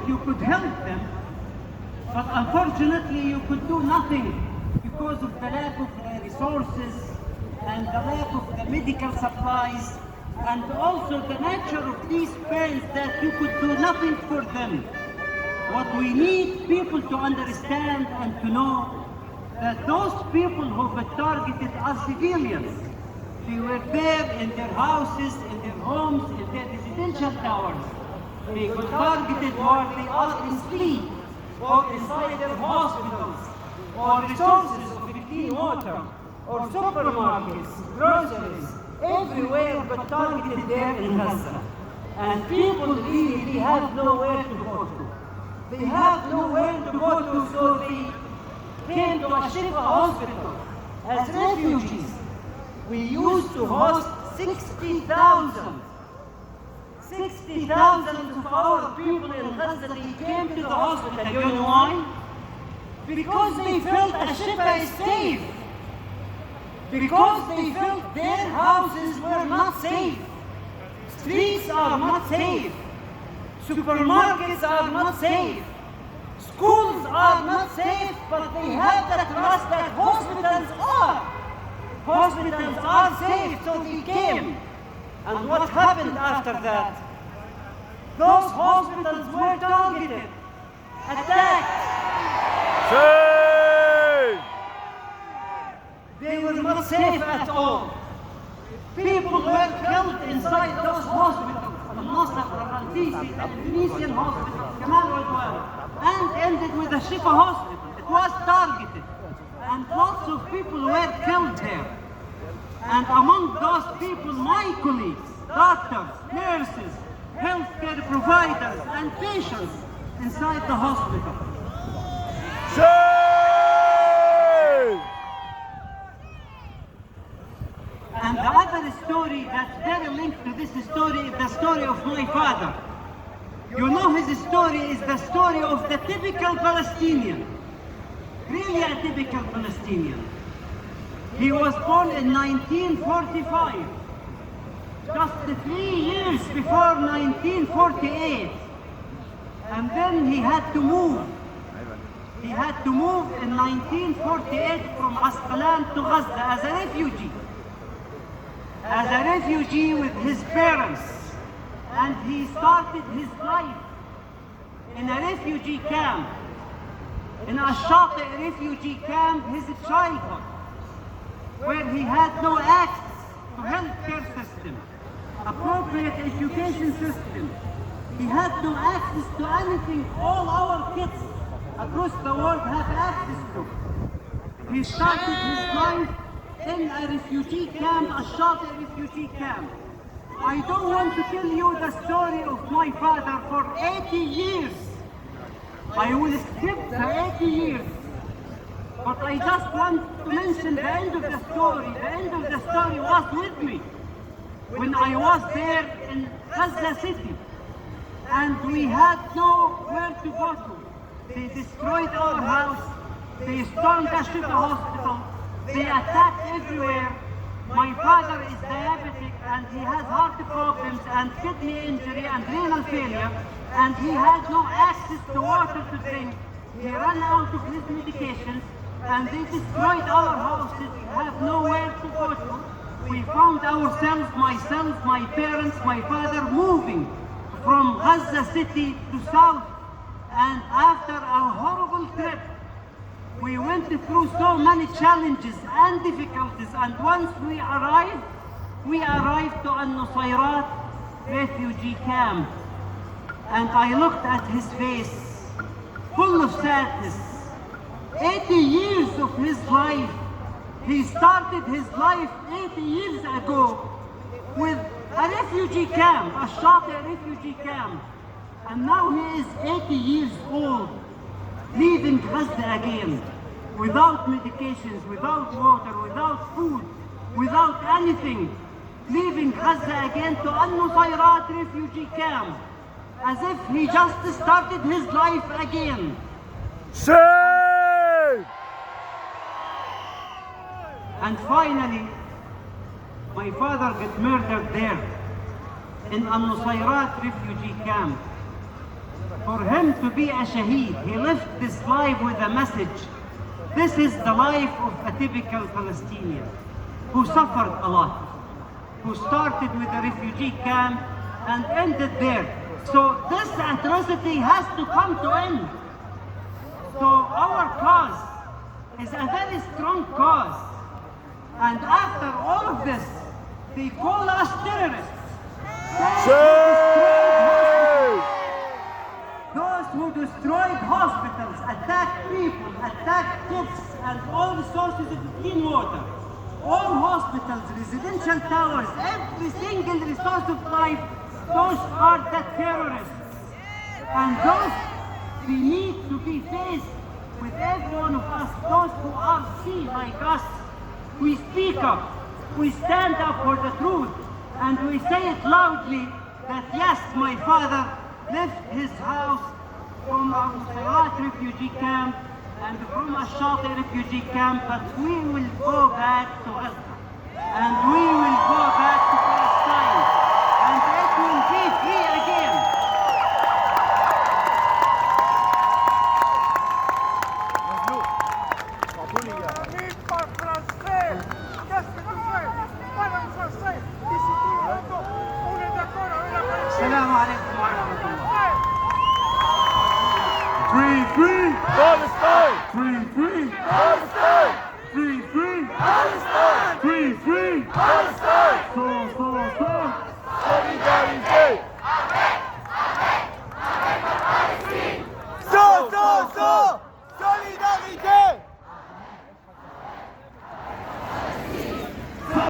that you could help them, but unfortunately you could do nothing because of the lack of the resources and the lack of the medical supplies, and also the nature of these pains that you could do nothing for them. What we need people to understand and to know that those people who were targeted are civilians. They were there in their houses, in their homes, in their residential towers. They were targeted while they are in sleep, or inside their hospitals, or resources of clean water, or supermarkets, groceries, everywhere but targeted there in Gaza. And people really have nowhere to go to. They have nowhere to go to, so they came to a Shifa hospital as refugees. We used to host 60,000 of our people in Gaza. They came to the hospital. You know why? Because they felt a Shifa is safe. Because they felt their houses were not safe. Streets are not safe. Supermarkets are not safe. Schools are not safe, but they have the trust that hospitals are. Hospitals are safe, so they came. And what happened after that? Those hospitals were targeted, attacked. Safe! They were not safe at all. People were killed inside those hospitals, Al-Nasr, Al-Rantisi, Al-Tunisian hospital, Kamal Udwan, and ended with the Shifa hospital. It was targeted, and lots of people were killed there. And among those people, my colleagues, doctors, nurses, healthcare providers, and patients inside the hospital. Safe! And the other story that's very linked to this story is the story of my father. You know, his story is the story of the typical Palestinian, really a typical Palestinian. He was born in 1945, just 3 years before 1948. And then he had to move. He had to move in 1948 from Asqalan to Gaza as a refugee. As a refugee with his parents. And he started his life in a refugee camp, in a Shati refugee camp, his childhood, where he had no access to healthcare system, appropriate education system. He had no access to anything all our kids across the world have access to. He started his life in a refugee camp, a Shati refugee camp. I don't want to tell you the story of my father for 80 years. I will skip the 80 years. But I just want to mention the end of the story. The end of the story was with me when I was there in Gaza City. And we had nowhere to go to. They destroyed our house. They stormed the Shifa hospital. They attacked everywhere. My father is diabetic and he has heart problems and kidney injury and renal failure, and he had no access to water to drink. He ran out of his medications and they destroyed our houses. We have nowhere to go to. We found ourselves, myself, my parents, my father, moving from Gaza City to south. And after a horrible trip, we went through so many challenges and difficulties, and once we arrived to Al-Nusayrat refugee camp. And I looked at his face, full of sadness. 80 years of his life, he started his life 80 years ago with a refugee camp, a Shati refugee camp. And now he is 80 years old, leaving Gaza again, without medications, without water, without food, without anything, leaving Gaza again to Al-Nusayrat refugee camp, as if he just started his life again. Save! And finally, my father got murdered there, in Al-Nusayrat refugee camp. For him meant to be a shaheed. He lived this life with a message. This is the life of a typical Palestinian who suffered a lot, who started with a refugee camp and ended there. So this atrocity has to come to end. So our cause is a very strong cause. And after all of this, they call us terrorists. Those who destroyed hospitals, attacked people, attacked kids, and all the sources of clean water. All hospitals, residential towers, every single resource of life, those are the terrorists. And those we need to be faced with every one of us, those who are seen like us. We speak up, we stand up for the truth, and we say it loudly that yes, my father left his house from a Musayat refugee camp and from a Shati refugee camp, but we will go back to Gaza. And we will go back to Palestine. And it will be free again. Assalamu alaikum wa rahmatullah. Free, free! Palestine! Free, free!